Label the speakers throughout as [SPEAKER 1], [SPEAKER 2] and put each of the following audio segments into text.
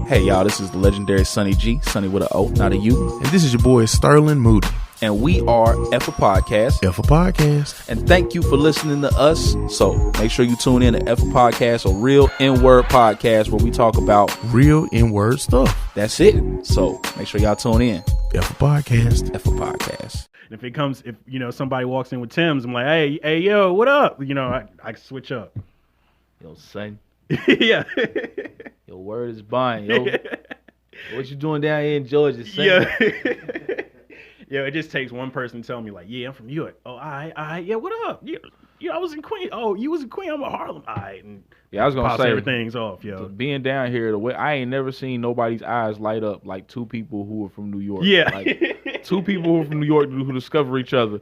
[SPEAKER 1] Hey y'all, this is the legendary Sonny G, Sonny with an O, not a U.
[SPEAKER 2] And this is your boy Sterling Moody.
[SPEAKER 1] And we are Effa Podcast.
[SPEAKER 2] Effa Podcast.
[SPEAKER 1] And thank you for listening to us. So make sure you tune in to Effa Podcast, a real N-word podcast where we talk about
[SPEAKER 2] real N-word stuff.
[SPEAKER 1] That's it. So make sure y'all tune in.
[SPEAKER 2] Effa Podcast.
[SPEAKER 1] Effa Podcast.
[SPEAKER 3] If it comes, if somebody walks in with Tim's, I'm like, hey, yo, what up? I switch up.
[SPEAKER 1] Yo, son.
[SPEAKER 3] Yeah.
[SPEAKER 1] Your word is bond, yo. What you doing down here in Georgia, son?
[SPEAKER 3] Yeah. Yeah, it just takes one person to tell me, like, yeah, I'm from New York. Oh, all right, yeah, what up? Yeah, I was in Queens. Oh, you was in Queens? I'm in Harlem. All right. And
[SPEAKER 1] yeah, I was going to say.
[SPEAKER 3] Everything's off, yo.
[SPEAKER 1] Being down here, the way I ain't never seen nobody's eyes light up like two people who are from New York.
[SPEAKER 3] Yeah.
[SPEAKER 1] Like, two people who are from New York who discover each other.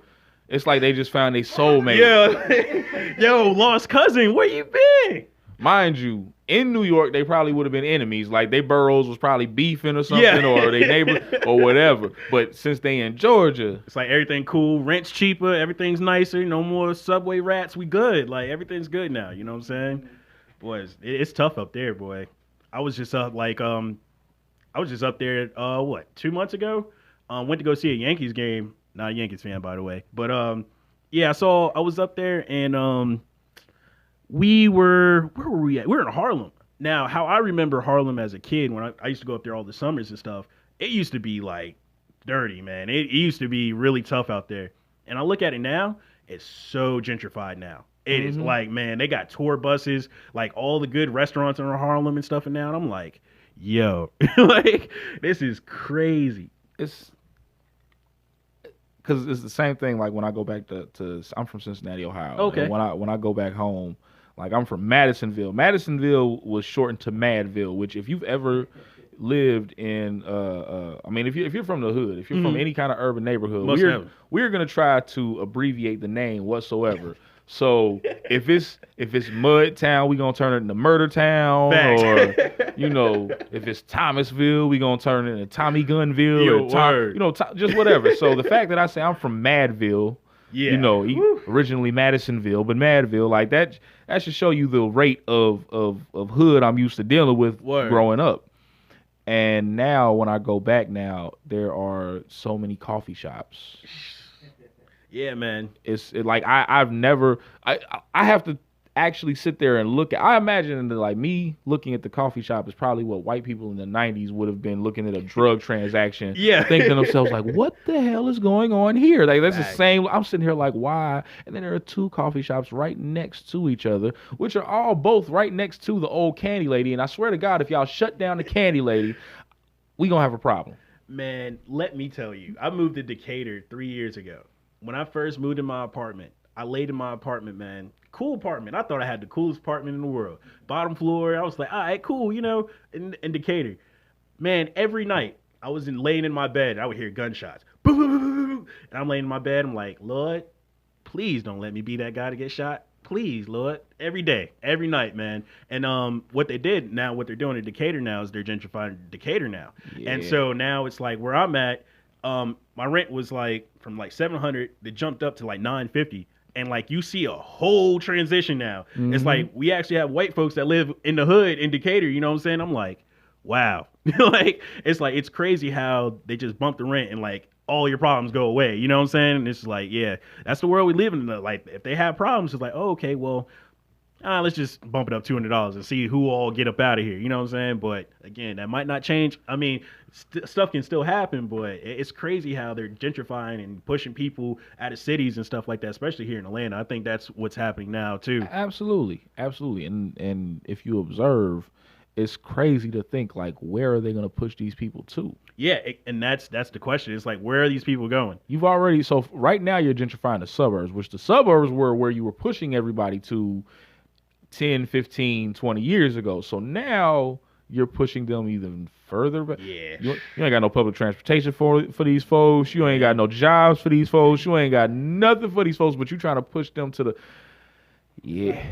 [SPEAKER 1] It's like they just found their soulmate.
[SPEAKER 3] Yeah. Yo, lost cousin, where you been?
[SPEAKER 1] Mind you, in New York, they probably would have been enemies. Like, they boroughs was probably beefing or something, or they neighbor or whatever. But since they in Georgia,
[SPEAKER 3] it's like everything cool, rent's cheaper, everything's nicer, no more subway rats. We good. Like, everything's good now. You know what I'm saying? Boy, it's tough up there, boy. I was just up there 2 months ago. Went to go see a Yankees game. Not a Yankees fan, by the way. But yeah, I was up there and where were we at? We were in Harlem. Now, how I remember Harlem as a kid, when I used to go up there all the summers and stuff, it used to be like dirty, man. It used to be really tough out there. And I look at it now, it's so gentrified now. It is like, man, they got tour buses, like all the good restaurants in Harlem and stuff. And now I'm like, yo, like, this is crazy.
[SPEAKER 1] It's because it's the same thing. Like when I go back to I'm from Cincinnati, Ohio.
[SPEAKER 3] Okay.
[SPEAKER 1] And when I go back home, like I'm from Madisonville. Madisonville was shortened to Madville, which if you've ever lived in, I mean, if you're from the hood, if you're from any kind of urban neighborhood, we're gonna try to abbreviate the name whatsoever. So if it's Mud Town, we gonna turn it into Murder Town, or if it's Thomasville, we gonna turn it into Tommy Gunville, or just whatever. So the fact that I say I'm from Madville, originally Madisonville, but Madville, like that should show you the rate of hood I'm used to dealing with growing up. And now when I go back now, there are so many coffee shops.
[SPEAKER 3] Yeah, man.
[SPEAKER 1] I have to actually sit there and look at. I imagine that like me looking at the coffee shop is probably what white people in the 90s would have been looking at a drug transaction.
[SPEAKER 3] Yeah,
[SPEAKER 1] thinking to themselves like, what the hell is going on here? Like that's the same. I'm sitting here like, why? And then there are two coffee shops right next to each other, which are all both right next to the old Candy Lady. And I swear to God, if y'all shut down the Candy Lady, we gonna have a problem.
[SPEAKER 3] Man, let me tell you, I moved to Decatur 3 years ago. When I first moved in my apartment, I laid in my apartment, man. Cool apartment. I thought I had the coolest apartment in the world. Bottom floor. I was like, all right, cool, in Decatur. Man, every night I was laying in my bed. I would hear gunshots. Boom, boom, boom, boom, boom. And I'm laying in my bed. I'm like, Lord, please don't let me be that guy to get shot. Please, Lord. Every day, every night, man. And what they're doing in Decatur now is they're gentrifying Decatur now. Yeah. And so now it's like where I'm at, my rent was like from like $700, they jumped up to like $950. And like you see a whole transition now. Mm-hmm. It's like we actually have white folks that live in the hood in Decatur, you know what I'm saying? I'm like, wow. It's crazy how they just bump the rent and like all your problems go away. You know what I'm saying? And it's like, yeah, that's the world we live in. Like if they have problems, it's like, oh, okay, well, let's just bump it up $200 and see who all get up out of here. You know what I'm saying? But again, that might not change. I mean, stuff can still happen, but it's crazy how they're gentrifying and pushing people out of cities and stuff like that, especially here in Atlanta. I think that's what's happening now too.
[SPEAKER 1] Absolutely. And if you observe, it's crazy to think like, where are they going to push these people to?
[SPEAKER 3] Yeah, and that's the question. It's like, where are these people going?
[SPEAKER 1] So right now you're gentrifying the suburbs, which the suburbs were where you were pushing everybody to 10, 15, 20 years ago. So now you're pushing them even further back.
[SPEAKER 3] Yeah.
[SPEAKER 1] You ain't got no public transportation for these folks. You ain't got no jobs for these folks. You ain't got nothing for these folks, but you trying to push them to the... Yeah.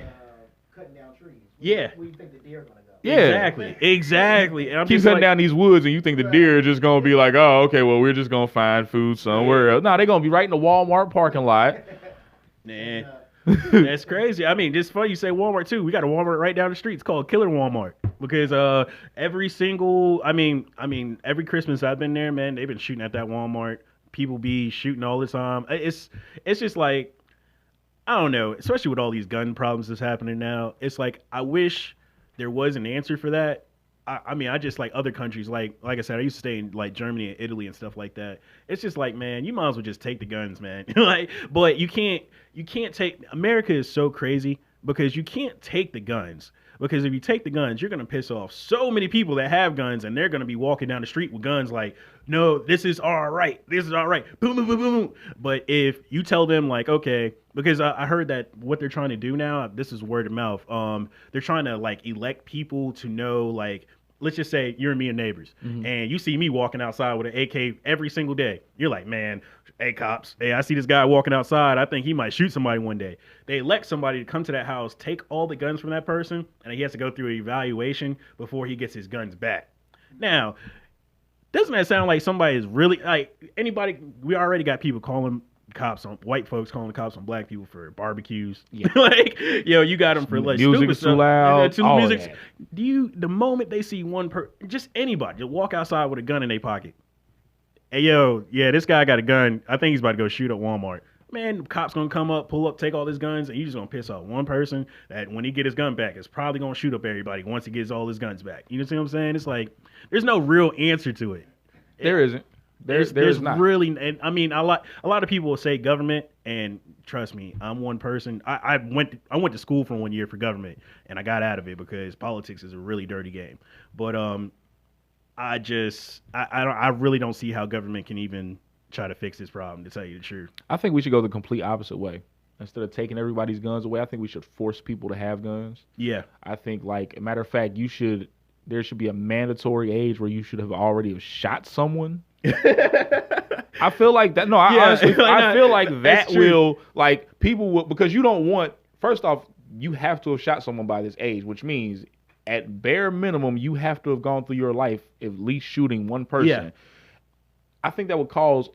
[SPEAKER 4] Cutting down trees.
[SPEAKER 3] Yeah.
[SPEAKER 4] Where you think the deer are going to go.
[SPEAKER 1] Yeah.
[SPEAKER 3] Exactly. And I'm
[SPEAKER 1] keep cutting down these woods and you think the deer are just going to be like, oh, okay, well, we're just going to find food somewhere else. No, they're going to be right in the Walmart parking lot.
[SPEAKER 3] Nah. That's crazy. I mean, it's funny you say Walmart too. We got a Walmart right down the street. It's called Killer Walmart because every single, every Christmas I've been there, man, they've been shooting at that Walmart. People be shooting all the time. It's just like, I don't know, especially with all these gun problems that's happening now. It's like I wish there was an answer for that. I just like other countries, like I said, I used to stay in like Germany and Italy and stuff like that. It's just like, man, you might as well just take the guns, man. Like, but you can't take. America is so crazy because you can't take the guns. Because if you take the guns, you're gonna piss off so many people that have guns, and they're gonna be walking down the street with guns like, no, this is all right, this is all right, boom, boom, boom, boom. But if you tell them like, okay, because I heard that what they're trying to do now, this is word of mouth. They're trying to like elect people to know, like, let's just say you're and me and neighbors, and you see me walking outside with an AK every single day. You're like, man, hey cops, hey, I see this guy walking outside. I think he might shoot somebody one day. They elect somebody to come to that house, take all the guns from that person, and he has to go through an evaluation before he gets his guns back. Now, doesn't that sound like somebody is really like anybody? We already got people calling cops on white folks, calling the cops on black people for barbecues. Yeah. Like, yo, you got them for like
[SPEAKER 1] music
[SPEAKER 3] stupid
[SPEAKER 1] is too
[SPEAKER 3] stuff.
[SPEAKER 1] loud.
[SPEAKER 3] Too
[SPEAKER 1] All
[SPEAKER 3] music.
[SPEAKER 1] that.
[SPEAKER 3] The moment they see just anybody, just walk outside with a gun in their pocket. Hey, yo, yeah, this guy got a gun. I think he's about to go shoot at Walmart. Man, cops gonna come up, pull up, take all his guns, and you just gonna piss off one person that when he get his gun back is probably gonna shoot up everybody once he gets all his guns back. You know what I'm saying? It's like there's no real answer to it.
[SPEAKER 1] There isn't. There's not.
[SPEAKER 3] Really, and I mean, a lot of people will say government, and trust me, I'm one person. I went to school for 1 year for government, and I got out of it because politics is a really dirty game. But I really don't see how government can even try to fix this problem, to tell you the truth.
[SPEAKER 1] I think we should go the complete opposite way. Instead of taking everybody's guns away, I think we should force people to have guns. Yeah. I think, like, a matter of fact, there should be a mandatory age where you should have already shot someone. I feel like that. No, honestly, I feel like that will, like, people will, because you don't want, first off, you have to have shot someone by this age, which means at bare minimum, you have to have gone through your life at least shooting one person. Yeah. I think that would cause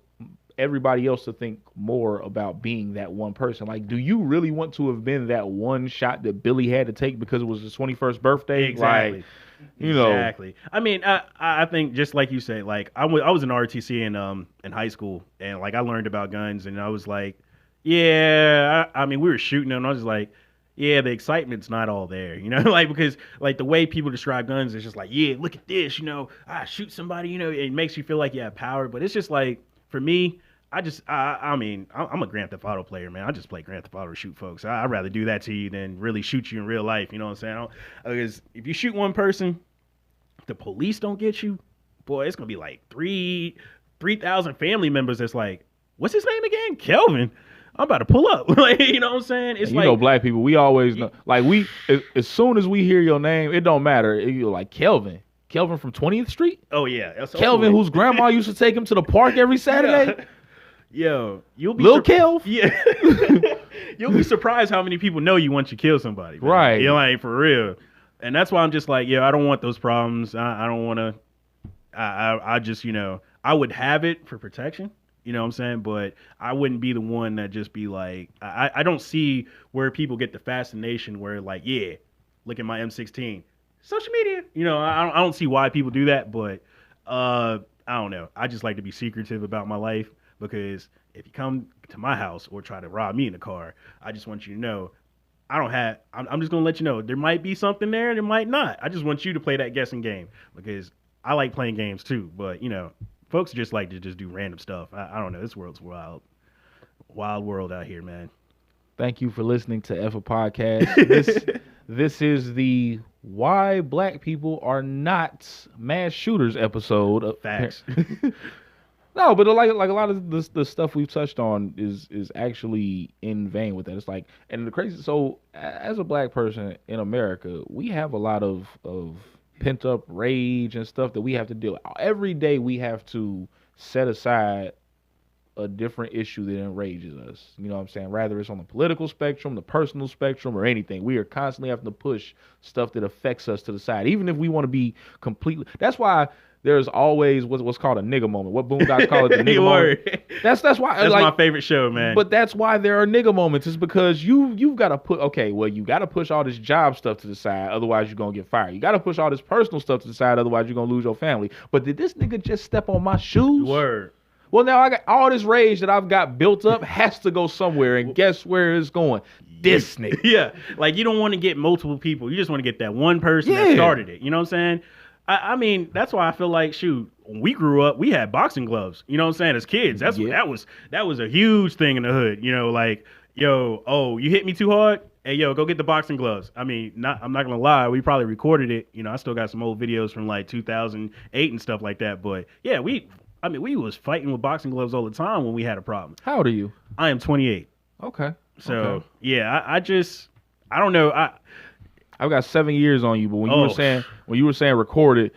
[SPEAKER 1] everybody else to think more about being that one person. Like, do you really want to have been that one shot that Billy had to take because it was his 21st birthday?
[SPEAKER 3] Exactly.
[SPEAKER 1] Like, you know.
[SPEAKER 3] Exactly. I mean, I think just like you say, like I was in ROTC in high school, and like I learned about guns, and I was like, yeah, I mean, we were shooting them, and I was just like, yeah, the excitement's not all there, you know, like, because like the way people describe guns is just like, yeah, look at this, you know, I shoot somebody, you know, it makes you feel like you have power, but it's just like, for me, I mean, I'm a Grand Theft Auto player, man. I just play Grand Theft Auto to shoot folks. I'd rather do that to you than really shoot you in real life. You know what I'm saying? Because if you shoot one person, the police don't get you, boy, it's gonna be like 3,000 family members. That's like, what's his name again? Kelvin. I'm about to pull up. Like, you know what I'm saying? It's
[SPEAKER 1] you know, black people, we always know. Like, as soon as we hear your name, it don't matter. You're like Kelvin. Kelvin from 20th Street?
[SPEAKER 3] Oh, yeah. That's
[SPEAKER 1] Kelvin, whose grandma used to take him to the park every Saturday?
[SPEAKER 3] Yeah. Yo, you'll be
[SPEAKER 1] Lil Kelv?
[SPEAKER 3] Yeah. You'll be surprised how many people know you once you kill somebody. Man.
[SPEAKER 1] Right.
[SPEAKER 3] You know, like, for real. And that's why I'm just like, I don't want those problems. I don't want to. I just, you know, I would have it for protection. You know what I'm saying? But I wouldn't be the one that just be like, I don't see where people get the fascination where, like, yeah, look at my M16. Social media. You know, I don't see why people do that. But I don't know. I just like to be secretive about my life. Because if you come to my house or try to rob me in the car, I just want you to know, I'm just going to let you know, there might be something there, there might not. I just want you to play that guessing game because I like playing games too. But, you know, folks just like to just do random stuff. I don't know. This world's wild. Wild world out here, man.
[SPEAKER 1] Thank you for listening to Effa Podcast. This is the Why Black People Are Not Mass Shooters episode.
[SPEAKER 3] Facts.
[SPEAKER 1] No, but like a lot of the stuff we've touched on is actually in vein with that. It's like, and the crazy. So as a black person in America, we have a lot of pent up rage and stuff that we have to deal with. Every day we have to set aside a different issue that enrages us. You know what I'm saying? Rather it's on the political spectrum, the personal spectrum, or anything. We are constantly having to push stuff that affects us to the side, even if we want to be completely. That's why there's always what's called a nigga moment. What Boondocks call it, the nigga moment. That's why.
[SPEAKER 3] That's
[SPEAKER 1] like,
[SPEAKER 3] my favorite show, man.
[SPEAKER 1] But that's why there are nigga moments. Is because you've got to put you got to push all this job stuff to the side, otherwise you're gonna get fired. You got to push all this personal stuff to the side, otherwise you're gonna lose your family. But did this nigga just step on my shoes?
[SPEAKER 3] Word.
[SPEAKER 1] Well, now I got all this rage that I've got built up has to go somewhere, and guess where it's going? This nigga.
[SPEAKER 3] Yeah, like you don't want to get multiple people. You just want to get that one person that started it. You know what I'm saying? I mean, that's why I feel like, shoot, when we grew up, we had boxing gloves. You know what I'm saying? As kids, that was a huge thing in the hood. You know, like, yo, oh, you hit me too hard? Hey, yo, go get the boxing gloves. I mean, I'm not gonna lie, we probably recorded it. You know, I still got some old videos from like 2008 and stuff like that. But yeah, we was fighting with boxing gloves all the time when we had a problem.
[SPEAKER 1] How old are you?
[SPEAKER 3] I am 28.
[SPEAKER 1] Okay.
[SPEAKER 3] So yeah, I don't know.
[SPEAKER 1] I've got 7 years on you, but when you were saying recorded,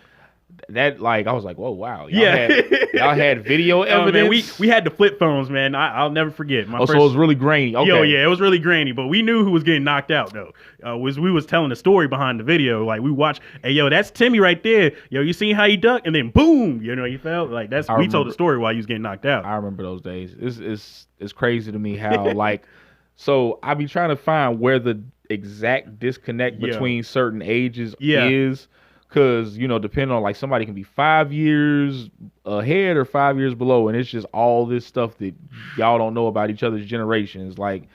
[SPEAKER 1] that like I was like, whoa, wow, y'all had video evidence.
[SPEAKER 3] Man, we had the flip phones, man. I'll never forget.
[SPEAKER 1] So it was really grainy. Okay.
[SPEAKER 3] Yo, yeah, it was really grainy, but we knew who was getting knocked out though. We was telling the story behind the video. Like we watched, hey, yo, that's Timmy right there. Yo, you seen how he ducked, and then boom, you know, you felt like we told the story while he was getting knocked out.
[SPEAKER 1] I remember those days. It's crazy to me how like, so I be trying to find where the exact disconnect between certain ages is, because you know, depending on like somebody can be 5 years ahead or 5 years below, and it's just all this stuff that y'all don't know about each other's generations. Like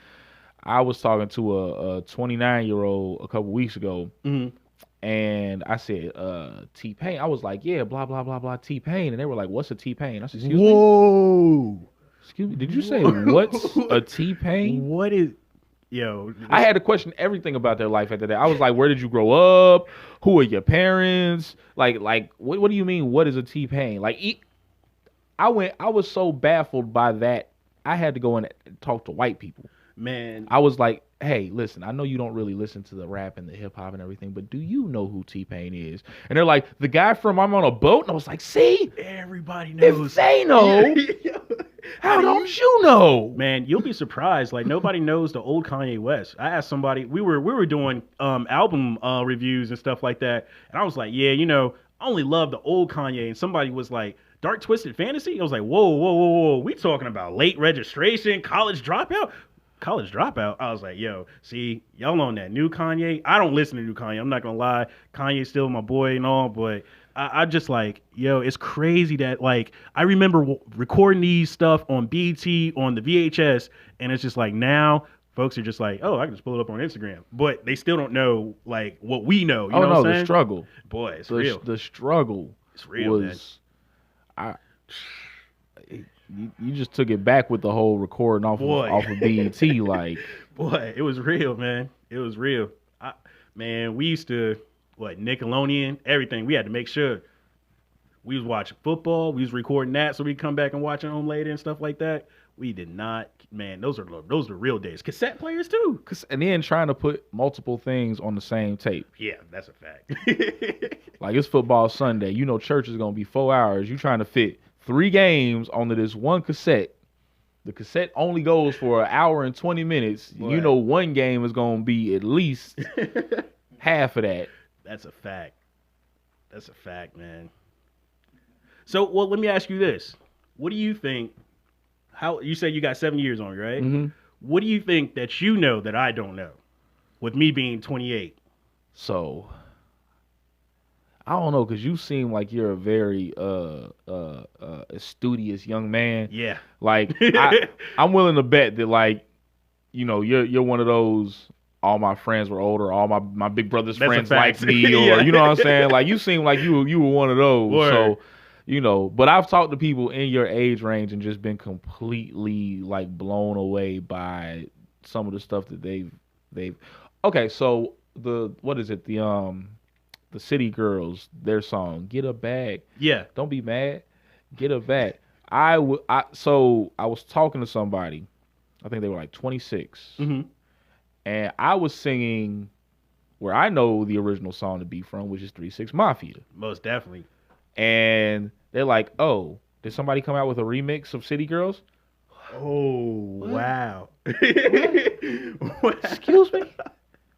[SPEAKER 1] I was talking to a 29-year-old a couple weeks ago, and I said TPain. I was like, yeah, blah blah blah blah TPain, and they were like, what's a TPain? I said, excuse me. Excuse me. Did you say what's a TPain?
[SPEAKER 3] What is? Yo,
[SPEAKER 1] I had to question everything about their life after that. I was like, where did you grow up? Who are your parents? Like, what do you mean? What is a TPain? Like, I was so baffled by that. I had to go and talk to white people.
[SPEAKER 3] Man,
[SPEAKER 1] I was like, hey, listen, I know you don't really listen to the rap and the hip hop and everything, but do you know who T-Pain is? And they're like, the guy from I'm on a Boat? And I was like, see?
[SPEAKER 3] Everybody knows.
[SPEAKER 1] If they know, how don't you know?
[SPEAKER 3] Man, you'll be surprised. Like, nobody knows the old Kanye West. I asked somebody, we were doing album reviews and stuff like that, and I was like, yeah, you know, I only love the old Kanye. And somebody was like, Dark Twisted Fantasy? I was like, whoa. We talking about Late Registration, College Dropout? College Dropout? I was like, yo, see, y'all on that new Kanye? I don't listen to new Kanye. I'm not going to lie. Kanye's still my boy and all, but I just like, yo, it's crazy that, like, I remember recording these stuff on BT, on the VHS, and it's just like now folks are just like, oh, I can just pull it up on Instagram. But they still don't know, like, what we know. You know what I'm saying?
[SPEAKER 1] The struggle.
[SPEAKER 3] Boy, it's real.
[SPEAKER 1] The struggle
[SPEAKER 3] it's real,
[SPEAKER 1] was, man. You just took it back with the whole recording off of BET, like.
[SPEAKER 3] Boy, it was real, man. It was real. Man, we used to, Nickelodeon, everything. We had to make sure we was watching football. We was recording that so we could come back and watch it home later and stuff like that. We did not, man, those are real days. Cassette players too.
[SPEAKER 1] And then trying to put multiple things on the same tape.
[SPEAKER 3] Yeah, that's a fact.
[SPEAKER 1] Like, it's football Sunday. You know church is going to be 4 hours. You trying to fit 3 games onto this one cassette. The cassette only goes for an hour and 20 minutes. Boy. You know one game is going to be at least half of that.
[SPEAKER 3] That's a fact. That's a fact, man. So, well, let me ask you this. What do you think, how you said you got 7 years on you, right?
[SPEAKER 1] Mm-hmm.
[SPEAKER 3] What do you think that you know that I don't know, with me being 28?
[SPEAKER 1] So, I don't know, because you seem like you're a very studious young man.
[SPEAKER 3] Yeah.
[SPEAKER 1] Like, I'm willing to bet that, like, you know, you're one of those, all my friends were older, all my big brother's friends liked me, or, yeah. You know what I'm saying? Like, you seem like you were one of those. Word. So, you know, but I've talked to people in your age range and just been completely, like, blown away by some of the stuff that they've. Okay, so what is it? The City Girls, their song, Get a Bag.
[SPEAKER 3] Yeah.
[SPEAKER 1] Don't be mad. Get a bag. So I was talking to somebody. I think they were like 26.
[SPEAKER 3] Mm-hmm.
[SPEAKER 1] And I was singing where I know the original song to be from, which is 3 6 Mafia.
[SPEAKER 3] Most definitely.
[SPEAKER 1] And they're like, oh, did somebody come out with a remix of City Girls?
[SPEAKER 3] Oh, wow.
[SPEAKER 1] Excuse me?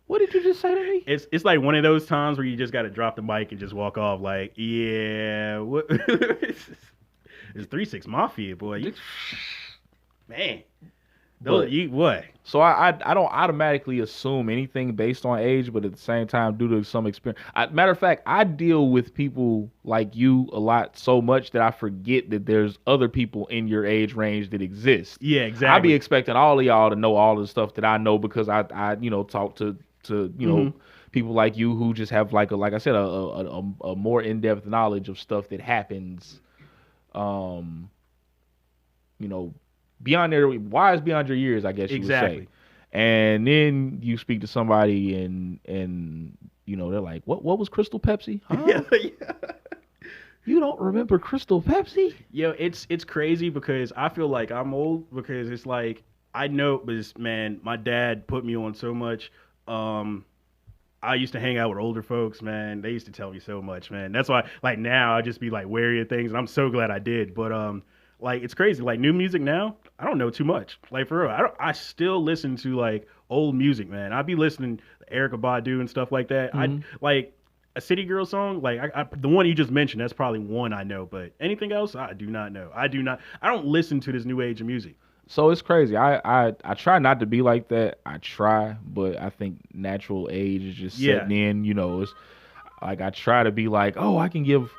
[SPEAKER 1] What did you just say to me?
[SPEAKER 3] It's like one of those times where you just got to drop the mic and just walk off. Like, yeah, what? It's 3-6 Mafia, boy. Man,
[SPEAKER 1] But-
[SPEAKER 3] what?
[SPEAKER 1] So I don't automatically assume anything based on age, but at the same time, due to some experience. Matter of fact, I deal with people like you a lot so much that I forget that there's other people in your age range that exist.
[SPEAKER 3] Yeah,
[SPEAKER 1] I
[SPEAKER 3] exactly.
[SPEAKER 1] be expecting all of y'all to know all the stuff that I know because I talk to people like you who just have like I said a more in-depth knowledge of stuff that happens beyond their wise beyond your years, I guess you would
[SPEAKER 3] Exactly.
[SPEAKER 1] say. And then you speak to somebody and they're like, what was Crystal Pepsi? Huh?
[SPEAKER 3] Yeah.
[SPEAKER 1] You don't remember Crystal Pepsi?
[SPEAKER 3] Yo, it's crazy because I feel like I'm old because it's like I know, but man, my dad put me on so much. I used to hang out with older folks, man. They used to tell me so much, man. That's why, like now, I just be like wary of things, and I'm so glad I did. But like it's crazy. Like new music now, I don't know too much. Like for real, I still listen to like old music, man. I be listening to Erykah Badu and stuff like that. I like a City Girl song, like the one you just mentioned. That's probably one I know, but anything else, I do not know. I don't listen to this new age of music.
[SPEAKER 1] So it's crazy. I try not to be like that. I try, but I think natural age is just setting in. It's like I try to be like, oh, I can give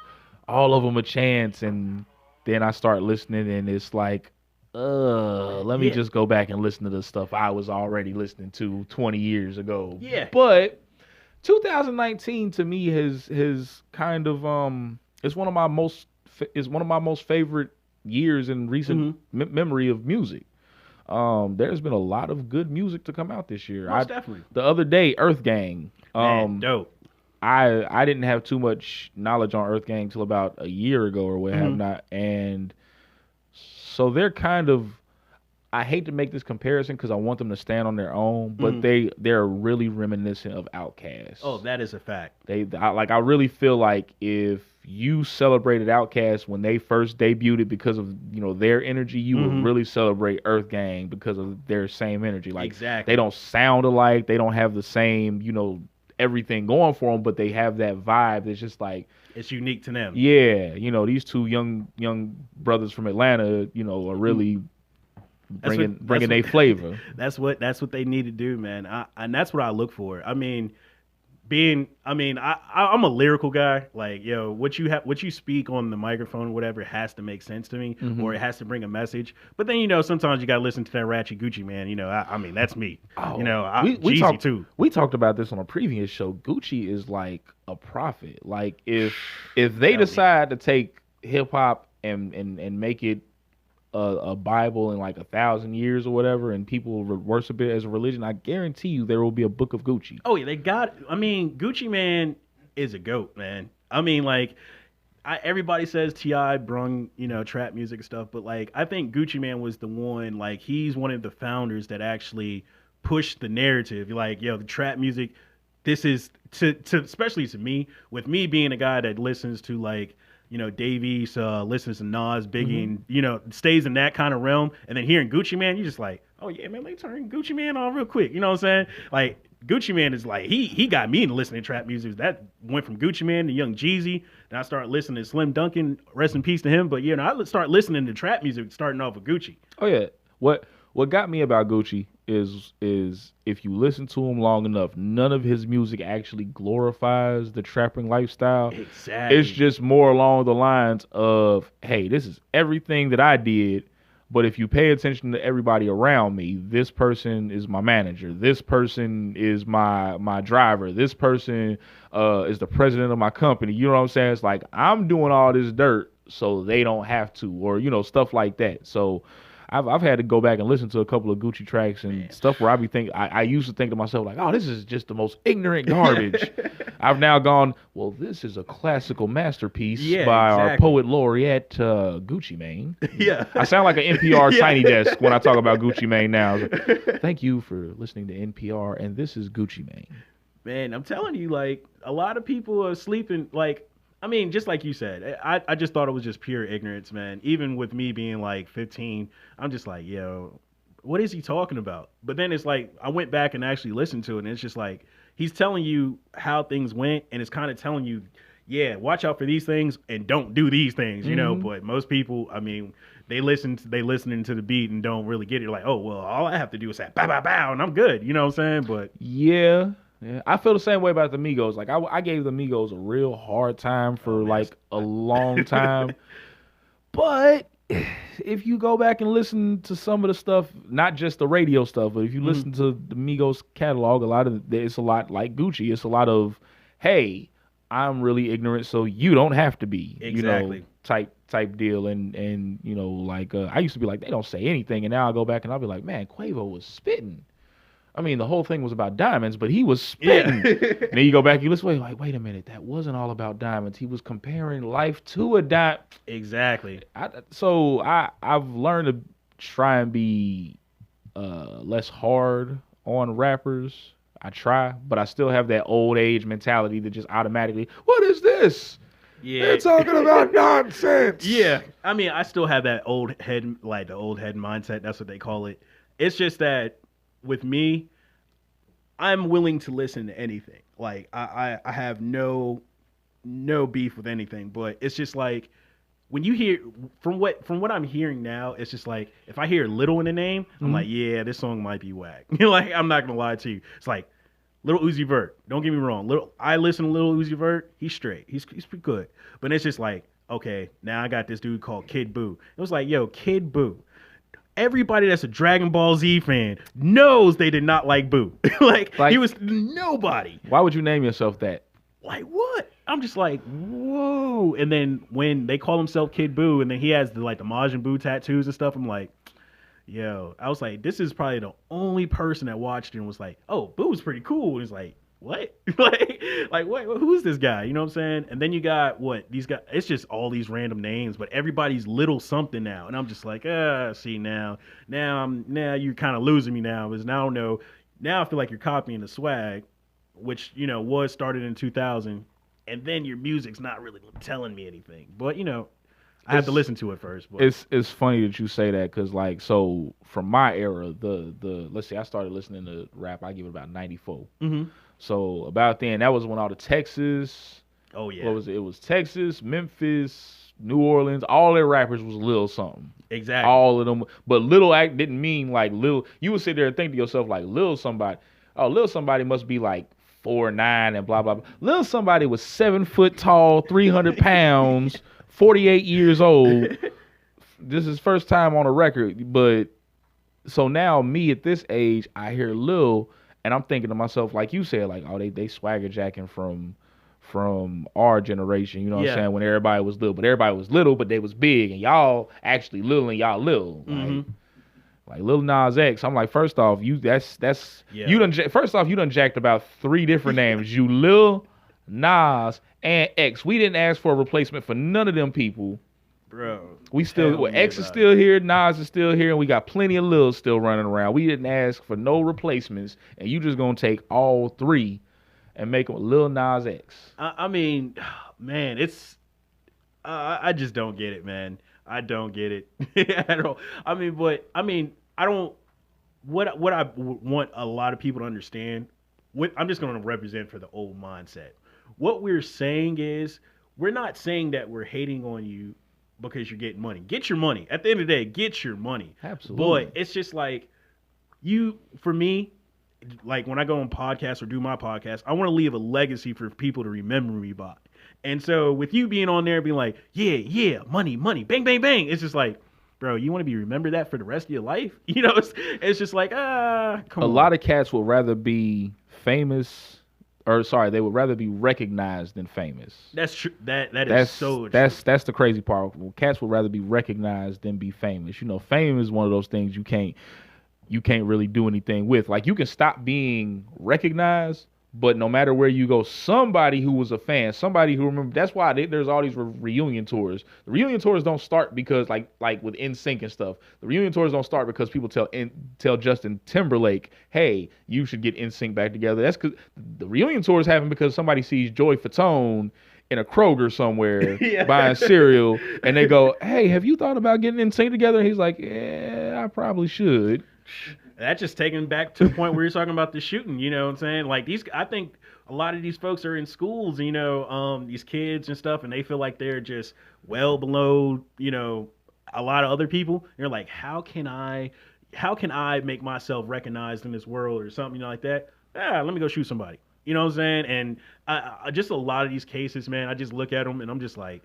[SPEAKER 1] all of them a chance, and then I start listening, and it's like, let me just go back and listen to the stuff I was already listening to 20 years ago.
[SPEAKER 3] Yeah.
[SPEAKER 1] But 2019 to me has kind of is one of my most favorite years in recent memory of music. There's been a lot of good music to come out this year.
[SPEAKER 3] Most definitely.
[SPEAKER 1] The other day, Earth Gang.
[SPEAKER 3] Man, dope.
[SPEAKER 1] I didn't have too much knowledge on Earth Gang till about a year ago or what have not, and so they're kind of. I hate to make this comparison because I want them to stand on their own, but they're really reminiscent of Outkast.
[SPEAKER 3] Oh, that is a fact.
[SPEAKER 1] I really feel like if you celebrated Outkast when they first debuted because of their energy, you would really celebrate Earth Gang because of their same energy. Like
[SPEAKER 3] Exactly.
[SPEAKER 1] they don't sound alike, they don't have the same everything going for them, but they have that vibe that's just like
[SPEAKER 3] it's unique to them.
[SPEAKER 1] Yeah, these two young brothers from Atlanta, are really bringing their flavor.
[SPEAKER 3] That's what they need to do, man. And that's what I look for. I mean, I'm a lyrical guy. Like, what you speak on the microphone, whatever, has to make sense to me, or it has to bring a message. But then sometimes you gotta listen to that ratchet Gucci man. That's me.
[SPEAKER 1] Oh,
[SPEAKER 3] Jeezy too.
[SPEAKER 1] We talked about this on a previous show. Gucci is like a prophet. Like if they decide to take hip hop and make it a Bible in like 1,000 years or whatever, and people worship it as a religion, I guarantee you there will be a book of Gucci.
[SPEAKER 3] Oh yeah, Gucci man is a goat, man. Everybody says T.I. brung trap music and stuff, but like I think Gucci man was the one. Like he's one of the founders that actually pushed the narrative. Like the trap music. This is to especially to me, with me being a guy that listens to like. Davies, listens to Nas, Biggie, and, stays in that kind of realm. And then hearing Gucci Man, you're just like, oh yeah, man, let me turn Gucci Man on real quick. You know what I'm saying? Like Gucci Man is like, he got me into listening to trap music. That went from Gucci Man to Young Jeezy. Then I started listening to Slim Duncan, rest in peace to him. But I start listening to trap music starting off with Gucci.
[SPEAKER 1] Oh yeah. What got me about Gucci is if you listen to him long enough, none of his music actually glorifies the trapping lifestyle.
[SPEAKER 3] Exactly.
[SPEAKER 1] It's just more along the lines of, hey, this is everything that I did, but if you pay attention to everybody around me, this person is my manager, this person is my driver, this person is the president of my company. You know what I'm saying? It's like I'm doing all this dirt so they don't have to, or stuff like that. So I've had to go back and listen to a couple of Gucci tracks and stuff where I used to think to myself like, oh, this is just the most ignorant garbage. I've now gone, well, this is a classical masterpiece by our poet laureate Gucci Mane.
[SPEAKER 3] Yeah,
[SPEAKER 1] I sound like an NPR tiny desk when I talk about Gucci Mane now. Thank you for listening to NPR, and this is Gucci Mane.
[SPEAKER 3] Man, I'm telling you, like a lot of people are sleeping. Like I mean, just like you said, I just thought it was just pure ignorance, man. Even with me being like 15, I'm just like, yo, what is he talking about? But then it's like, I went back and actually listened to it, and it's just like, he's telling you how things went, and it's kind of telling you, yeah, watch out for these things and don't do these things, you know? But most people, I mean, they listening to the beat and don't really get it. Like, oh, well, all I have to do is say, bow, bow, bow, and I'm good. You know what I'm saying? But
[SPEAKER 1] Yeah. Yeah, I feel the same way about the Migos. Like I gave the Migos a real hard time for like a long time. But if you go back and listen to some of the stuff, not just the radio stuff, but if you listen to the Migos catalog, it's a lot like Gucci. It's a lot of, hey, I'm really ignorant, so you don't have to be.
[SPEAKER 3] Exactly.
[SPEAKER 1] You know, type deal. And you know, like I used to be like, they don't say anything, and now I go back and I'll be like, man, Quavo was spitting. I mean, the whole thing was about diamonds, but he was spitting.
[SPEAKER 3] yeah.
[SPEAKER 1] And then you go back, you listen, wait a minute, that wasn't all about diamonds. He was comparing life to a diamond.
[SPEAKER 3] Exactly.
[SPEAKER 1] So I've learned to try and be less hard on rappers. I try, but I still have that old age mentality that just automatically, what is this?
[SPEAKER 3] Yeah.
[SPEAKER 1] They're talking about nonsense.
[SPEAKER 3] Yeah. I mean, I still have that old head, like the old head mindset. That's what they call it. It's just that with me, I'm willing to listen to anything. Like I have no beef with anything, but it's just like when you hear from what I'm hearing now, it's just like if I hear Little in the name, I'm like, yeah, this song might be whack. Like I'm not gonna lie to you. It's like Little Uzi Vert. Don't get me wrong. I listen to Little Uzi Vert. He's straight. He's pretty good. But it's just like, okay, now I got this dude called Kid Buu. It was like, yo, Kid Buu. Everybody that's a Dragon Ball Z fan knows they did not like Boo. like he was nobody.
[SPEAKER 1] Why would you name yourself that?
[SPEAKER 3] Like what? I'm just like, whoa. And then when they call himself Kid Boo, and then he has the Majin Buu tattoos and stuff, I'm like, yo. I was like, this is probably the only person that watched it and was like, oh, Boo's pretty cool. And he's like, what? like what? Who's this guy? You know what I'm saying? And then you got these guys. It's just all these random names, but everybody's little something now. And I'm just like, see now you're kind of losing me now, because now I don't know. Now I feel like you're copying the swag, which was started in 2000, and then your music's not really telling me anything. But I have to listen to it first. But.
[SPEAKER 1] It's funny that you say that, because so from my era, the let's see, I started listening to rap. I give it about 94.
[SPEAKER 3] Mm-hmm.
[SPEAKER 1] So about then, that was when all the Texas.
[SPEAKER 3] Oh yeah.
[SPEAKER 1] What was it? It was Texas, Memphis, New Orleans. All their rappers was Lil something.
[SPEAKER 3] Exactly.
[SPEAKER 1] All of them, but Little act didn't mean like Lil. You would sit there and think to yourself like Lil somebody. Oh, Lil somebody must be like 4'9" and blah blah blah. Lil somebody was 7 foot tall, 300 pounds, 48 years old. This is first time on a record, but so now me at this age, I hear Lil. And I'm thinking to myself, like you said, like, oh, they swagger jacking from our generation, you know what I'm saying? When everybody was little, but they was big, and y'all actually little and y'all little. Like Lil Nas X. I'm like, first off, you done jacked about 3 different names. You Lil, Nas, and X. We didn't ask for a replacement for none of them people.
[SPEAKER 3] Bro,
[SPEAKER 1] we still X is still here, Nas is still here, and we got plenty of Lils still running around. We didn't ask for no replacements, and you just gonna take all 3 and make them Lil Nas X.
[SPEAKER 3] I mean, man, it's I just don't get it, man. I don't get it at all. I don't. What I want a lot of people to understand. I'm just gonna represent for the old mindset. What we're saying is, we're not saying that we're hating on you because you're getting money. Get your money. At the end of the day, get your money.
[SPEAKER 1] Absolutely.
[SPEAKER 3] But it's just like for me, like when I go on podcasts or do my podcast, I want to leave a legacy for people to remember me by. And so with you being on there being like, yeah, money, bang, bang, bang. It's just like, bro, you want to be remembered that for the rest of your life? It's just like, come on.
[SPEAKER 1] A lot of cats would rather be famous. They would rather be recognized than famous.
[SPEAKER 3] That's true. That's so true.
[SPEAKER 1] That's the crazy part. Well, cats would rather be recognized than be famous. Fame is one of those things you can't really do anything with. Like, you can stop being recognized, but no matter where you go, somebody who was a fan, somebody who remember. That's why there's all these reunion tours. The reunion tours don't start because like with NSYNC and stuff. The reunion tours don't start because people tell Justin Timberlake, hey, you should get NSYNC back together. That's because the reunion tours happen because somebody sees Joey Fatone in a Kroger somewhere
[SPEAKER 3] Yeah.
[SPEAKER 1] buying cereal, and they go, "Hey, have you thought about getting in sync together?" And he's like, "Yeah, I probably should."
[SPEAKER 3] That's just taking back to the point where you're talking about the shooting. You know what I'm saying? Like I think a lot of these folks are in schools. These kids and stuff, and they feel like they're just well below, a lot of other people. And you're like, how can I make myself recognized in this world or something like that? Let me go shoot somebody. You know what I'm saying? And I just a lot of these cases, man, I just look at them and I'm just like,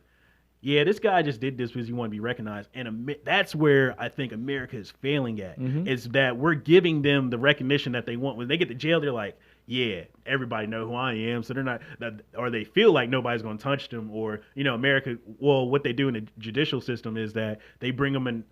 [SPEAKER 3] yeah, this guy just did this because he wanted to be recognized. And that's where I think America is failing at, is that we're giving them the recognition that they want. When they get to jail, they're like, yeah, everybody know who I am. So they're not, or they feel like nobody's going to touch them. Or, America, well, what they do in the judicial system is that they bring them in,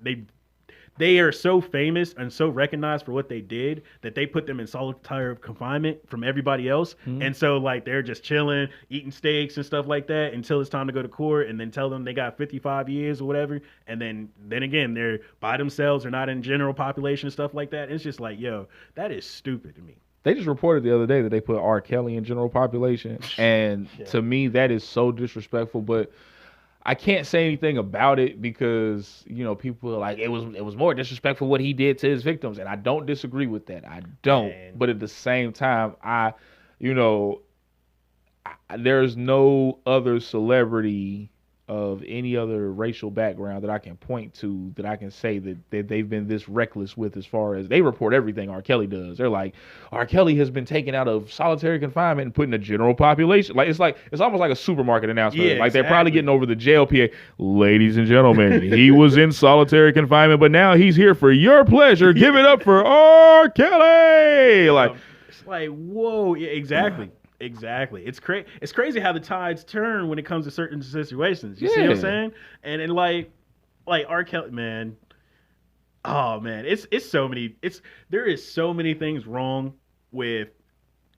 [SPEAKER 3] they are so famous and so recognized for what they did that they put them in solitary confinement from everybody else. And so like they're just chilling, eating steaks and stuff like that until it's time to go to court, and then tell them they got 55 years or whatever. And then again, they're by themselves or not in general population and stuff like that. It's just like, yo, that is stupid to me.
[SPEAKER 1] They just reported the other day that they put R. Kelly in general population. And to me, that is so disrespectful. But I can't say anything about it because, people are like, it was more disrespectful what he did to his victims. And I don't disagree with that. I don't. Man. But at the same time, there's no other celebrity of any other racial background that I can point to that I can say that they've been this reckless with, as far as they report everything R. Kelly does. They're like, R. Kelly has been taken out of solitary confinement and put in the general population. Like it's almost like a supermarket announcement.
[SPEAKER 3] Yeah,
[SPEAKER 1] like They're probably getting over the jail PA. Ladies and gentlemen, he was in solitary confinement, but now he's here for your pleasure. Give it up for R. Kelly. Like
[SPEAKER 3] it's like, whoa, yeah, exactly. Exactly. It's crazy how the tides turn when it comes to certain situations. You see what I'm saying? And then like R. Kelly, man. Oh man, there is so many things wrong with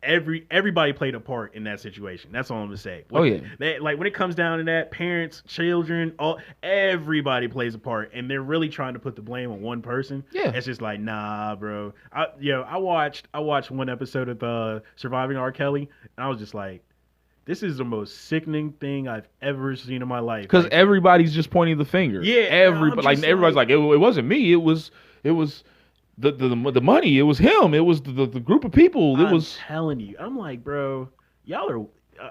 [SPEAKER 3] everybody played a part in that situation. That's all I'm gonna say. When it comes down to that, parents, children, everybody plays a part, and they're really trying to put the blame on one person.
[SPEAKER 1] Yeah,
[SPEAKER 3] it's just like, nah, bro. I watched one episode of Surviving R. Kelly, and I was just like, this is the most sickening thing I've ever seen in my life.
[SPEAKER 1] Because everybody's just pointing the finger.
[SPEAKER 3] Yeah,
[SPEAKER 1] everybody's like, it wasn't me. It was. The money, it was him. It was the group of people. I'm
[SPEAKER 3] telling you. I'm like, bro, y'all are.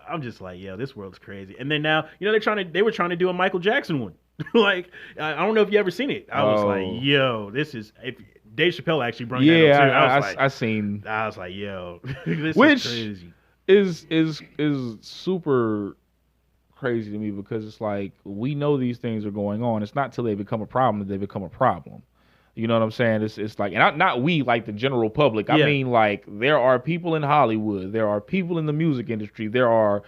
[SPEAKER 3] I'm just like, yeah, this world's crazy. And then now, they were trying to do a Michael Jackson one. Like, I don't know if you ever seen it. I was like, yo, this is. Dave Chappelle actually brought that up too. I was like, yo, this is crazy.
[SPEAKER 1] Is super crazy to me, because it's like, we know these things are going on. It's not till they become a problem that they become a problem. You know what I'm saying? It's like, and not we, like the general public. I mean, like, there are people in Hollywood, there are people in the music industry, there are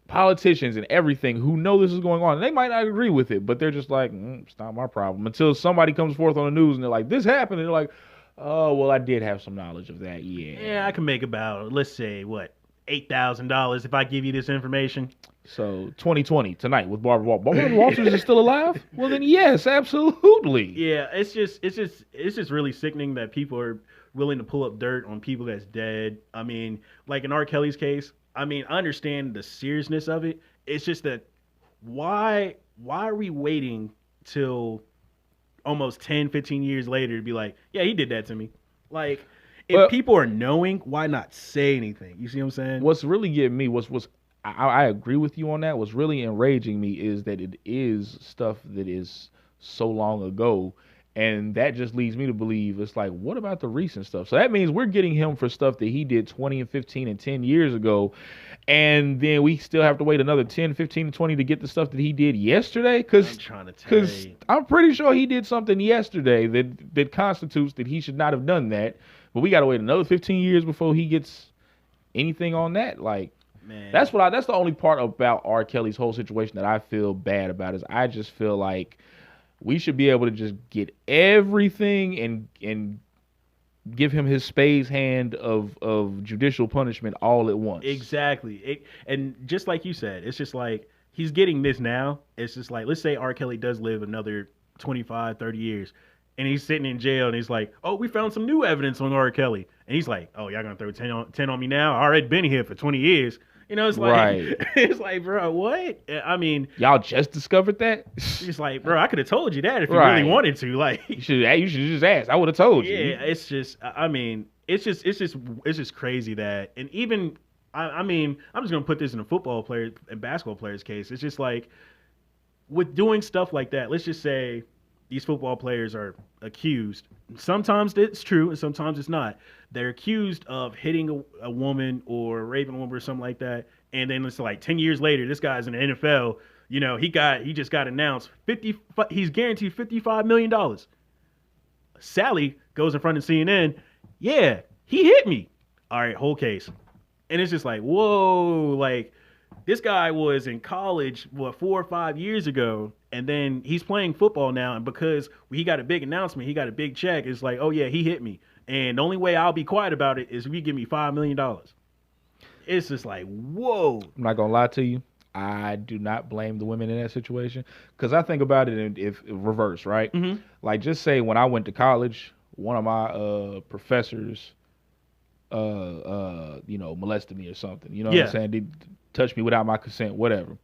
[SPEAKER 1] politicians and everything who know this is going on. And they might not agree with it, but they're just like, it's not my problem. Until somebody comes forth on the news and they're like, this happened, and they're like, oh, well, I did have some knowledge of that.
[SPEAKER 3] Yeah, I can make about, let's say, what, $8,000 if I give you this information.
[SPEAKER 1] So 2020 tonight with Barbara Walters. Barbara Walters is still alive? Well, then yes, absolutely.
[SPEAKER 3] Yeah, it's just really sickening that people are willing to pull up dirt on people that's dead. I mean, like in R. Kelly's case, I understand the seriousness of it. It's just that why are we waiting till almost 10, 15 years later to be like, yeah, he did that to me? Like, if people are knowing, why not say anything? You see what I'm saying?
[SPEAKER 1] What's really getting me, I agree with you on that. What's really enraging me is that it is stuff that is so long ago, and that just leads me to believe it's like, what about the recent stuff? So that means we're getting him for stuff that he did 20 and 15 and 10 years ago, and then we still have to wait another 10, 15, and 20 to get the stuff that he did yesterday? Because I'm pretty sure he did something yesterday that constitutes that he should not have done that, but we got to wait another 15 years before he gets anything on that. Like, man, that's the only part about R. Kelly's whole situation that I feel bad about, is I just feel like we should be able to just get everything and give him his spades hand of judicial punishment all at once.
[SPEAKER 3] Exactly. And just like you said, it's just like, he's getting this now. It's just like, let's say R. Kelly does live another 25, 30 years, and he's sitting in jail, and he's like, oh, we found some new evidence on R. Kelly. And he's like, oh, y'all gonna throw 10 on me now? I already been here for 20 years. You know, it's like,
[SPEAKER 1] Right.
[SPEAKER 3] it's like, bro, what? I mean,
[SPEAKER 1] Y'all just discovered that?
[SPEAKER 3] it's like, bro, I could have told you that if you
[SPEAKER 1] Right.
[SPEAKER 3] really wanted to. Like,
[SPEAKER 1] You should just ask. I would have told you.
[SPEAKER 3] yeah, it's just, I mean, it's just crazy that, and even, I mean, I'm just gonna put this in a football player and basketball players' case. It's just like, with doing stuff like that, let's just say these football players are accused. Sometimes it's true and sometimes it's not. They're accused of hitting a woman or raping a woman or something like that. And then it's like 10 years later, this guy's in the NFL. You know, he just got announced he's guaranteed $55 million. Sally goes in front of CNN. Yeah, he hit me. All right, whole case. And it's just like, whoa, like, this guy was in college, 4 or 5 years ago, and then he's playing football now, and because he got a big announcement, he got a big check, it's like, oh yeah, he hit me. And the only way I'll be quiet about it is if you give me $5 million. It's just like, whoa.
[SPEAKER 1] I'm not going to lie to you. I do not blame the women in that situation because I think about it in reverse, right?
[SPEAKER 3] Mm-hmm.
[SPEAKER 1] Like, just say when I went to college, one of my professors, molested me or something. You know what I'm saying? They touched me without my consent, whatever.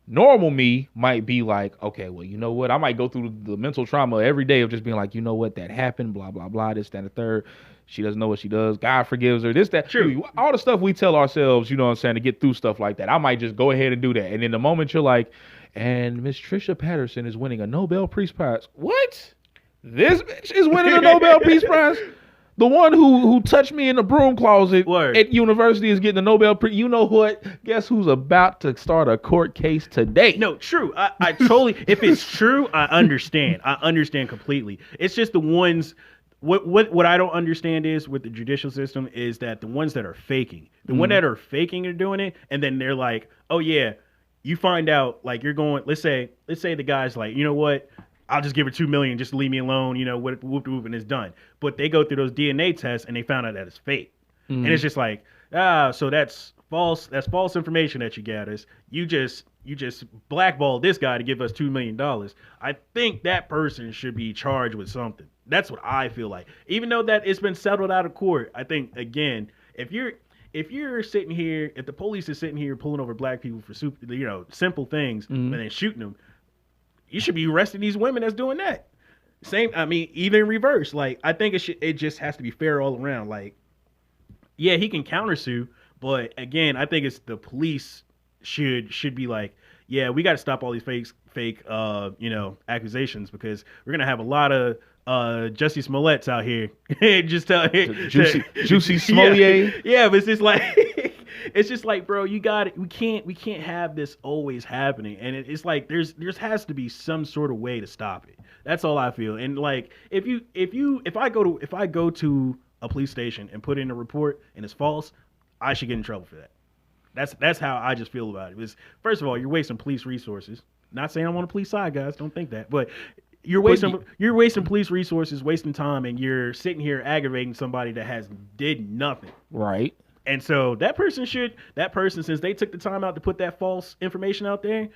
[SPEAKER 1] Normal me might be like, okay, well, you know what? I might go through the mental trauma every day of just being like, you know what? That happened, blah, blah, blah, this, that, and the third. She doesn't know what she does. God forgives her. This, that.
[SPEAKER 3] True.
[SPEAKER 1] All the stuff we tell ourselves, you know what I'm saying, to get through stuff like that. I might just go ahead and do that. And then the moment you're like, and Miss Trisha Patterson is winning a Nobel Peace Prize. What? This bitch is winning a Nobel Peace Prize? The one who touched me in the broom closet at university is getting the Nobel Prize. You know what? Guess who's about to start a court case today?
[SPEAKER 3] No, true. I totally. If it's true, I understand. I understand completely. It's just the ones. What I don't understand is with the judicial system is that the ones that are faking, the one that are faking are doing it, and then they're like, oh yeah, you find out like you're going. Let's say the guy's like, you know what? I'll just give her $2 million, just leave me alone, you know, whoop, and it's done. But they go through those DNA tests and they found out that it's fake. And it's just like, so that's false. That's false information that you gathered. You just blackballed this guy to give us $2 million. I think that person should be charged with something. That's what I feel like. Even though that it's been settled out of court, I think again, if you're sitting here, if the police is sitting here pulling over black people for simple things and then shooting them, you should be arresting these women that's doing that. Same, I mean, even in reverse. Like, I think it just has to be fair all around. Like, yeah, he can countersue, but again, I think it's the police should be like, yeah, we got to stop all these fake accusations because we're gonna have a lot of Jussie Smollett's out here. Just tell
[SPEAKER 1] Juicy Smollett.
[SPEAKER 3] Yeah, but it's just like. It's just like, bro, you got it. We can't have this always happening, and it's like there has to be some sort of way to stop it. That's all I feel. And like, if I go to a police station and put in a report and it's false, I should get in trouble for that. That's how I just feel about it. Because first of all, you're wasting police resources. Not saying I'm on the police side, guys. Don't think that, but. You're wasting police resources, wasting time, and you're sitting here aggravating somebody that did nothing.
[SPEAKER 1] Right.
[SPEAKER 3] And so that person, since they took the time out to put that false information out there,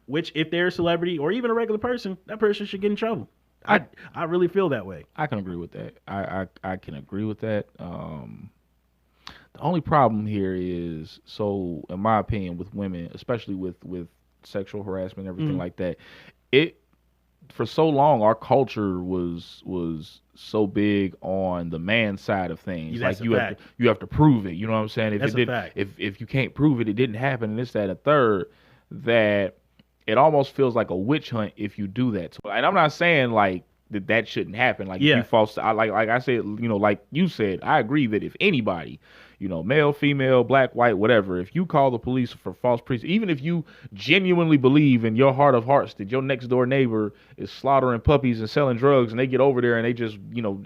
[SPEAKER 3] which if they're a celebrity or even a regular person, that person should get in trouble. I really feel that way.
[SPEAKER 1] I can agree with that. I can agree with that. The only problem here is, so in my opinion, with women, especially with sexual harassment and everything like that, for so long, our culture was so big on the man side of things.
[SPEAKER 3] That's
[SPEAKER 1] like you have to prove it. You know what I'm saying?
[SPEAKER 3] That's a fact.
[SPEAKER 1] If you can't prove it, it didn't happen, and this, that, and the third, that it almost feels like a witch hunt if you do that. And I'm not saying like that shouldn't happen. Like if you false, like I said, like you said, I agree that if anybody, male, female, black, white, whatever, if you call the police for false even if you genuinely believe in your heart of hearts that your next door neighbor is slaughtering puppies and selling drugs and they get over there and they just,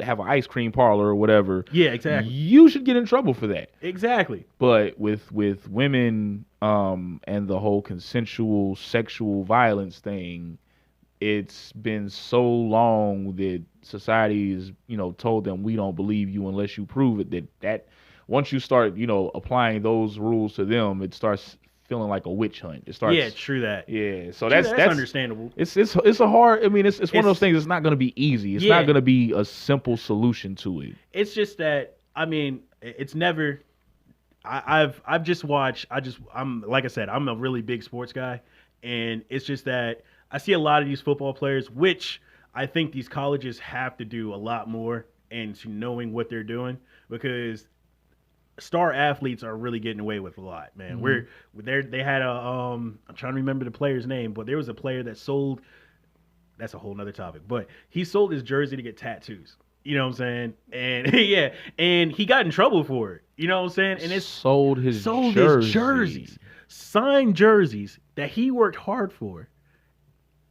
[SPEAKER 1] have an ice cream parlor or whatever.
[SPEAKER 3] Yeah, exactly.
[SPEAKER 1] You should get in trouble for that.
[SPEAKER 3] Exactly.
[SPEAKER 1] But with women and the whole consensual sexual violence thing, it's been so long that society is, told them we don't believe you unless you prove it, that once you start, applying those rules to them, it starts feeling like a witch hunt. It starts.
[SPEAKER 3] Yeah, true that.
[SPEAKER 1] Yeah, so
[SPEAKER 3] that's
[SPEAKER 1] that's
[SPEAKER 3] understandable.
[SPEAKER 1] It's a hard. I mean, it's one of those things. It's not going to be easy. It's not going to be a simple solution to it.
[SPEAKER 3] It's just that, I mean, it's never. I've just watched. I'm like I said, I'm a really big sports guy, and it's just that I see a lot of these football players, which I think these colleges have to do a lot more into knowing what they're doing, because star athletes are really getting away with a lot, man. They had a I'm trying to remember the player's name, but there was a player that sold. That's a whole nother topic, but he sold his jersey to get tattoos. You know what I'm saying? And yeah, and he got in trouble for it. You know what I'm saying? And it's
[SPEAKER 1] sold his
[SPEAKER 3] jerseys, signed jerseys that he worked hard for,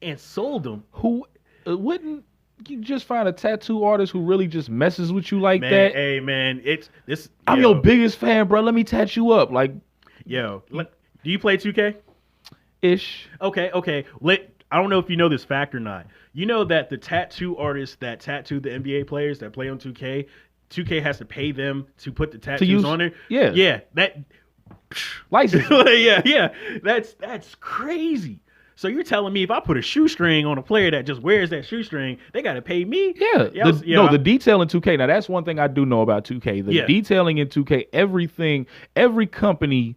[SPEAKER 3] and sold them.
[SPEAKER 1] Who wouldn't you just find a tattoo artist who really just messes with you like
[SPEAKER 3] Man,
[SPEAKER 1] that?
[SPEAKER 3] hey man, it's this.
[SPEAKER 1] I'm your biggest fan, bro. Let me tattoo you up, like.
[SPEAKER 3] Do you play 2K?
[SPEAKER 1] Ish.
[SPEAKER 3] Okay. I don't know if you know this fact or not. You know that the tattoo artists that tattoo the NBA players that play on 2K has to pay them to put the tattoos on there.
[SPEAKER 1] Yeah.
[SPEAKER 3] Yeah. That
[SPEAKER 1] license.
[SPEAKER 3] yeah. That's crazy. So you're telling me if I put a shoestring on a player that just wears that shoestring, they got to pay me?
[SPEAKER 1] Yeah. The detail in 2K. Now that's one thing I do know about 2K. The detailing in 2K, every company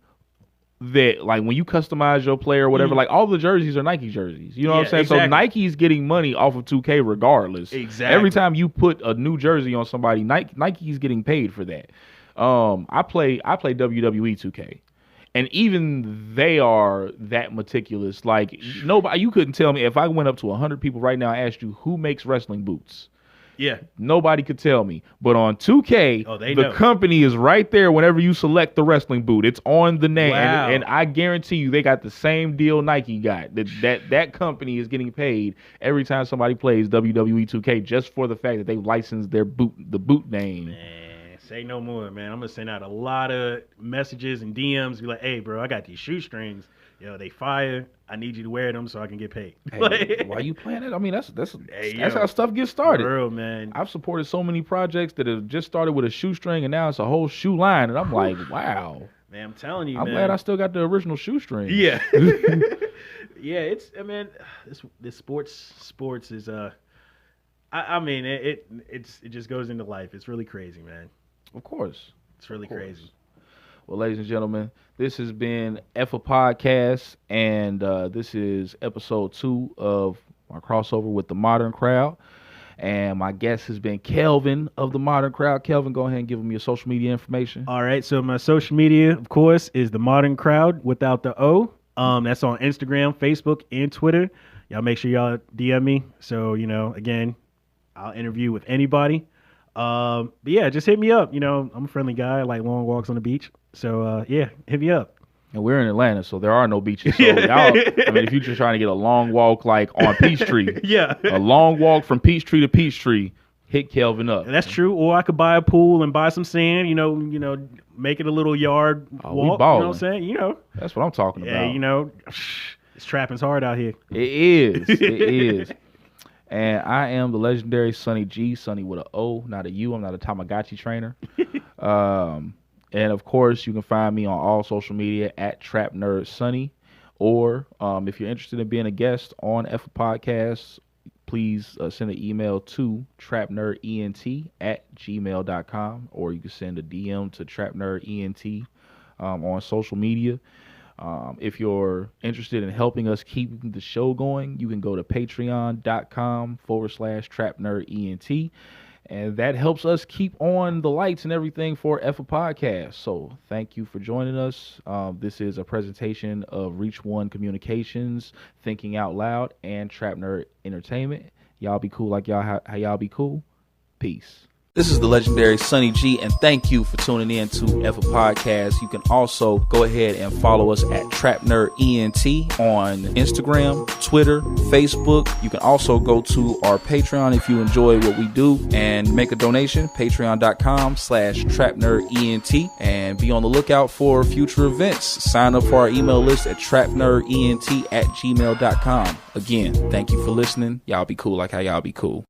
[SPEAKER 1] that, like, when you customize your player or whatever, like, all the jerseys are Nike jerseys. You know what I'm saying?
[SPEAKER 3] Exactly.
[SPEAKER 1] So Nike's getting money off of 2K regardless.
[SPEAKER 3] Exactly.
[SPEAKER 1] Every time you put a new jersey on somebody, Nike's getting paid for that. I play WWE 2K. And even they are that meticulous. Like, nobody, you couldn't tell me if I went up to 100 people right now and asked you who makes wrestling boots.
[SPEAKER 3] Yeah.
[SPEAKER 1] Nobody could tell me. But on 2K,
[SPEAKER 3] they
[SPEAKER 1] the
[SPEAKER 3] know.
[SPEAKER 1] company is right there whenever you select the wrestling boot. It's on the name.
[SPEAKER 3] Wow.
[SPEAKER 1] And I guarantee you they got the same deal Nike got. That company is getting paid every time somebody plays WWE 2K just for the fact that they licensed the boot name.
[SPEAKER 3] Man, say no more, man. I'm going to send out a lot of messages and DMs. Be like, hey, bro, I got these shoestrings. Yo, they fire. I need you to wear them so I can get paid.
[SPEAKER 1] Hey, why you playing it? I mean, that's how stuff gets started.
[SPEAKER 3] Real, man.
[SPEAKER 1] I've supported so many projects that have just started with a shoestring and now it's a whole shoe line, and I'm like, wow.
[SPEAKER 3] Man, I'm telling you,
[SPEAKER 1] I'm glad I still got the original shoestring.
[SPEAKER 3] Yeah. Yeah, this sports is I mean, it just goes into life. It's really crazy, man.
[SPEAKER 1] Of course.
[SPEAKER 3] It's really crazy.
[SPEAKER 1] Well, ladies and gentlemen, this has been Effa Podcast, and this is episode 2 of my crossover with the Modern Crowd. And my guest has been Kelvin of the Modern Crowd. Kelvin, go ahead and give them your social media information.
[SPEAKER 3] All right, so my social media, of course, is the Modern Crowd without the O. That's on Instagram, Facebook, and Twitter. Y'all make sure y'all DM me. So, again, I'll interview with anybody. But yeah, just hit me up. I'm a friendly guy. I like long walks on the beach. So yeah, hit me up.
[SPEAKER 1] And we're in Atlanta, so there are no beaches. So y'all, I mean, if you're just trying to get a long walk like on Peachtree,
[SPEAKER 3] yeah,
[SPEAKER 1] a long walk from Peachtree to Peachtree, hit Kelvin up.
[SPEAKER 3] That's true. Or I could buy a pool and buy some sand. Make it a little yard walk.
[SPEAKER 1] We ballin'.
[SPEAKER 3] You know what I'm saying?
[SPEAKER 1] That's what I'm talking about.
[SPEAKER 3] Yeah, it's trapping's hard out here.
[SPEAKER 1] It is. It is. And I am the legendary Sonny G, Sonny with an O, not a U. I'm not a Tamagotchi trainer. And of course, you can find me on all social media at Trap Nerd Sonny. Or if you're interested in being a guest on Effa Podcasts, please send an email to trapnerdent@gmail.com, or you can send a DM to trapnerdent on social media. If you're interested in helping us keep the show going, you can go to patreon.com/trapnerdent. And that helps us keep on the lights and everything for Effa Podcast. So thank you for joining us. This is a presentation of Reach One Communications, Thinking Out Loud, and Trap Nerd Entertainment. Y'all be cool like how y'all be cool. Peace. This is the legendary Sonny G, and thank you for tuning in to Effa Podcast. You can also go ahead and follow us at Trap Nerd ENT on Instagram, Twitter, Facebook. You can also go to our Patreon if you enjoy what we do and make a donation, patreon.com/trapnerdent, and be on the lookout for future events. Sign up for our email list at trapnerdent@gmail.com. Again, thank you for listening. Y'all be cool like how y'all be cool.